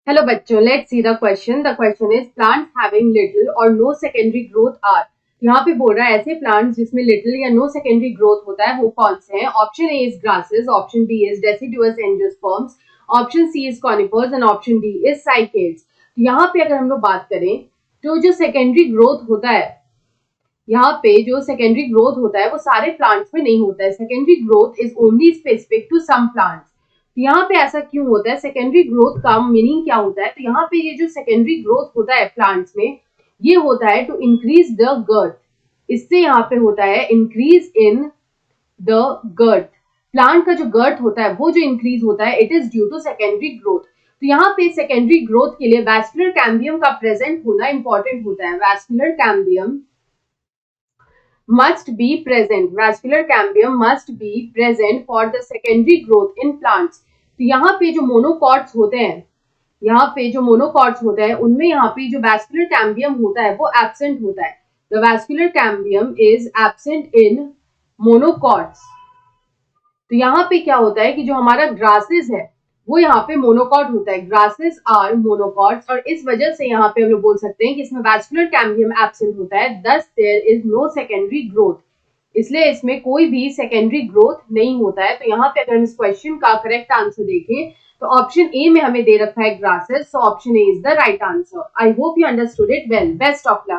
Hello बच्चों, let's see the question is plants having little और no secondary growth are. यहाँ पे बोल रहा है ऐसे प्लांट्स जिसमें लिटिल या नो सेकेंडरी ग्रोथ होता है वो कौन से हैं। Option A is grasses, option B is deciduous angiosperms, option C is conifers and option D is cycads. तो यहाँ पे अगर हम लोग बात करें तो जो सेकेंडरी ग्रोथ होता है, यहाँ पे जो सेकेंडरी ग्रोथ होता है वो सारे प्लांट्स में नहीं होता है। Secondary growth is only specific to some plants. तो यहाँ पे ऐसा क्यों होता है, सेकेंडरी ग्रोथ का मीनिंग क्या होता है? तो यहाँ पे ये जो सेकेंडरी ग्रोथ होता है प्लांट्स में, ये होता है टू इंक्रीज द गर्थ। इससे यहाँ पे होता है increase in the girth. Plant का जो गर्थ होता है वो जो इंक्रीज होता है, it is due to secondary growth. तो यहाँ पे सेकेंडरी ग्रोथ के लिए वैस्कुलर कैम्बियम का प्रेजेंट होना इंपॉर्टेंट होता है। Vascular cambium must be present. Vascular cambium must be present for the secondary growth in plants. तो यहाँ पे जो मोनोकॉट्स होते हैं, उनमें यहाँ पे जो वैस्कुलर कैम्बियम होता है वो एब्सेंट होता है। The vascular cambium is absent in monocots. तो यहाँ पे क्या होता है कि जो हमारा ग्रासेस है वो यहाँ पे मोनोकॉट होता है। ग्रासेस आर मोनोकॉट्स, और इस वजह से यहाँ पे हम लोग बोल सकते हैं कि इसमें वैस्कुलर कैम्बियम एब्सेंट होता है। Thus there is no secondary growth, इसलिए इसमें कोई भी सेकेंडरी ग्रोथ नहीं होता है। तो यहाँ पे अगर हम इस क्वेश्चन का करेक्ट आंसर देखें तो ऑप्शन ए में हमें दे रखा है grasses, so option A is the right answer. I hope you understood it well. Best of luck.